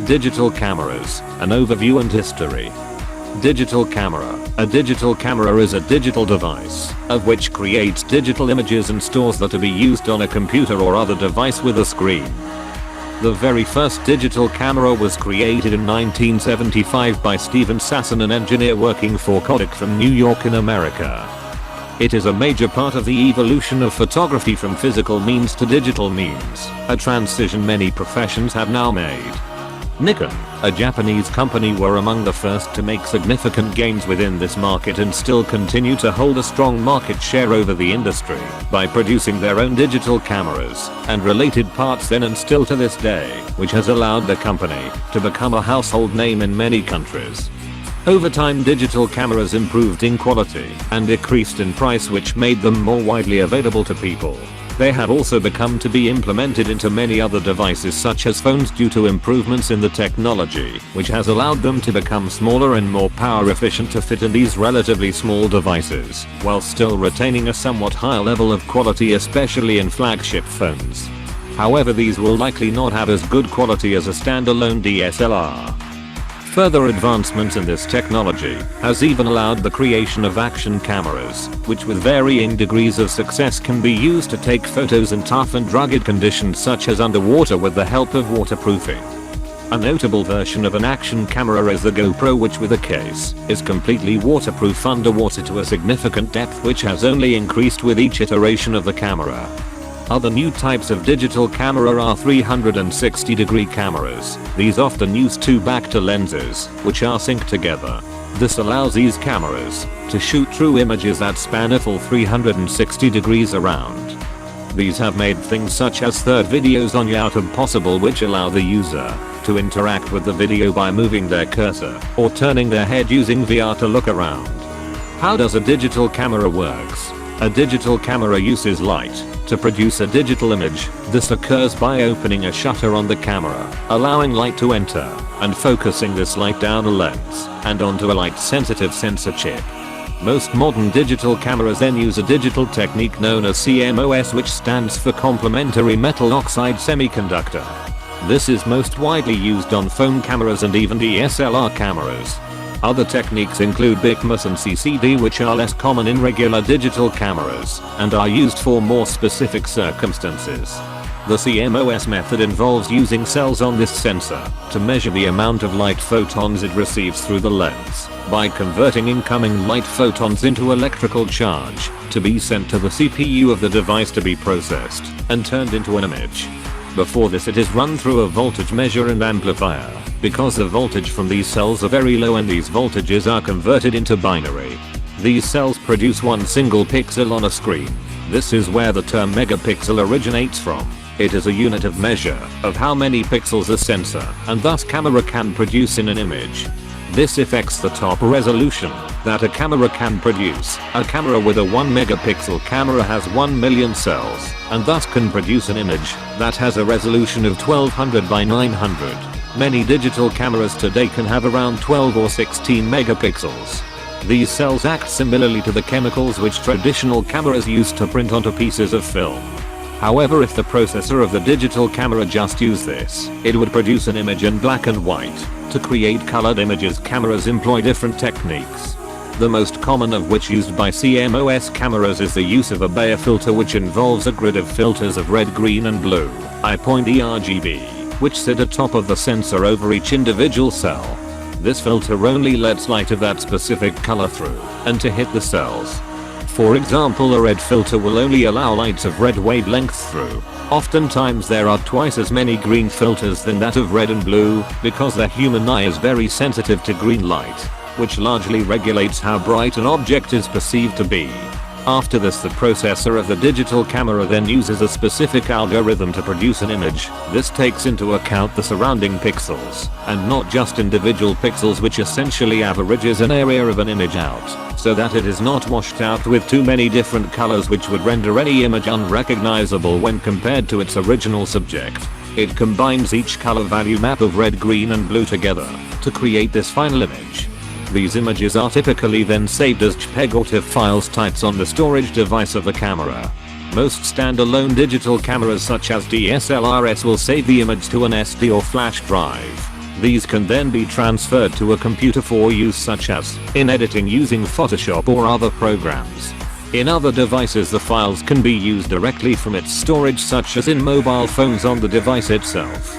Digital cameras, an overview and history. Digital camera. A digital camera is a digital device, of which creates digital images and stores them to be used on a computer or other device with a screen. The very first digital camera was created in 1975 by Stephen Sasson, an engineer working for Kodak from New York in America. It is a major part of the evolution of photography from physical means to digital means, a transition many professions have now made. Nikon, a Japanese company, were among the first to make significant gains within this market and still continue to hold a strong market share over the industry by producing their own digital cameras and related parts then and still to this day, which has allowed the company to become a household name in many countries. Over time, digital cameras improved in quality and decreased in price, which made them more widely available to people. They have also become to be implemented into many other devices such as phones due to improvements in the technology, which has allowed them to become smaller and more power efficient to fit in these relatively small devices, while still retaining a somewhat higher level of quality, especially in flagship phones. However, these will likely not have as good quality as a standalone DSLR. Further advancements in this technology has even allowed the creation of action cameras, which with varying degrees of success can be used to take photos in tough and rugged conditions such as underwater with the help of waterproofing. A notable version of an action camera is the GoPro, which with a case is completely waterproof underwater to a significant depth, which has only increased with each iteration of the camera. Other new types of digital camera are 360-degree cameras. These often use two back-to lenses, which are synced together. This allows these cameras to shoot true images that span a full 360 degrees around. These have made things such as third videos on YouTube possible, which allow the user to interact with the video by moving their cursor or turning their head using VR to look around. How does a digital camera works? A digital camera uses light to produce a digital image. This occurs by opening a shutter on the camera, allowing light to enter, and focusing this light down a lens and onto a light-sensitive sensor chip. Most modern digital cameras then use a digital technique known as CMOS, which stands for complementary metal oxide semiconductor. This is most widely used on phone cameras and even DSLR cameras. Other techniques include BICMOS and CCD, which are less common in regular digital cameras and are used for more specific circumstances. The CMOS method involves using cells on this sensor to measure the amount of light photons it receives through the lens by converting incoming light photons into electrical charge to be sent to the CPU of the device to be processed and turned into an image. Before this, it is run through a voltage measure and amplifier, because the voltage from these cells are very low and these voltages are converted into binary. These cells produce one single pixel on a screen. This is where the term megapixel originates from. It is a unit of measure of how many pixels a sensor and thus camera can produce in an image. This affects the top resolution that a camera can produce. A camera with a 1 megapixel camera has 1 million cells and thus can produce an image that has a resolution of 1200 by 900. Many digital cameras today can have around 12 or 16 megapixels. These cells act similarly to the chemicals which traditional cameras use to print onto pieces of film. However, if the processor of the digital camera just used this, it would produce an image in black and white. To create colored images, cameras employ different techniques. The most common of which used by CMOS cameras is the use of a Bayer filter, which involves a grid of filters of red, green and blue, RGB, which sit atop of the sensor over each individual cell. This filter only lets light of that specific color through and to hit the cells. For example, a red filter will only allow lights of red wavelengths through. Oftentimes there are twice as many green filters than that of red and blue, because the human eye is very sensitive to green light, which largely regulates how bright an object is perceived to be. After this, the processor of the digital camera then uses a specific algorithm to produce an image. This takes into account the surrounding pixels, and not just individual pixels, which essentially averages an area of an image out, so that it is not washed out with too many different colors, which would render any image unrecognizable when compared to its original subject. It combines each color value map of red, green and blue together to create this final image. These images are typically then saved as JPEG or TIFF files types on the storage device of the camera. Most standalone digital cameras such as DSLRs will save the image to an SD or flash drive. These can then be transferred to a computer for use, such as in editing using Photoshop or other programs. In other devices, the files can be used directly from its storage, such as in mobile phones on the device itself.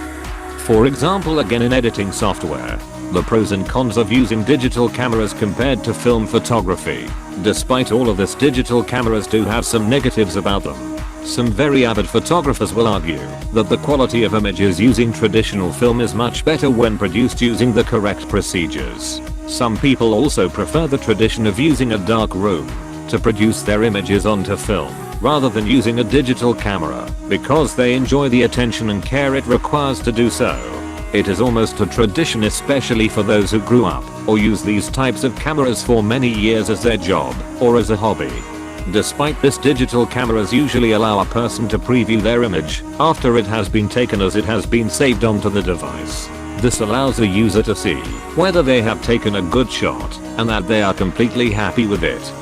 For example, again in editing software, the pros and cons of using digital cameras compared to film photography. Despite all of this, digital cameras do have some negatives about them. Some very avid photographers will argue that the quality of images using traditional film is much better when produced using the correct procedures. Some people also prefer the tradition of using a dark room to produce their images onto film, rather than using a digital camera, because they enjoy the attention and care it requires to do so. It is almost a tradition, especially for those who grew up or use these types of cameras for many years as their job or as a hobby. Despite this, digital cameras usually allow a person to preview their image after it has been taken, as it has been saved onto the device. This allows a user to see whether they have taken a good shot and that they are completely happy with it.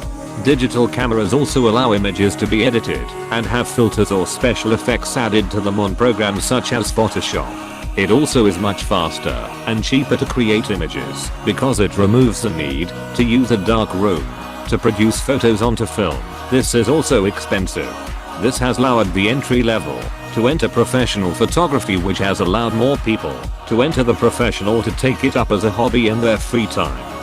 Digital cameras also allow images to be edited and have filters or special effects added to them on programs such as Photoshop. It also is much faster and cheaper to create images because it removes the need to use a dark room to produce photos onto film. This is also expensive. This has lowered the entry level to enter professional photography, which has allowed more people to enter the profession or to take it up as a hobby in their free time.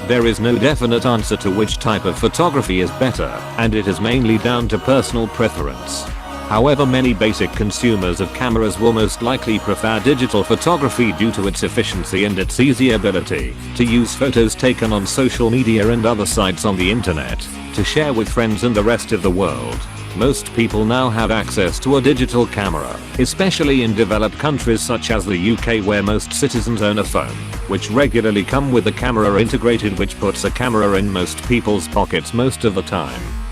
There is no definite answer to which type of photography is better, and it is mainly down to personal preference. However, many basic consumers of cameras will most likely prefer digital photography due to its efficiency and its easy ability to use photos taken on social media and other sites on the internet to share with friends and the rest of the world. Most people now have access to a digital camera, especially in developed countries such as the UK, where most citizens own a phone, which regularly come with a camera integrated, which puts a camera in most people's pockets most of the time.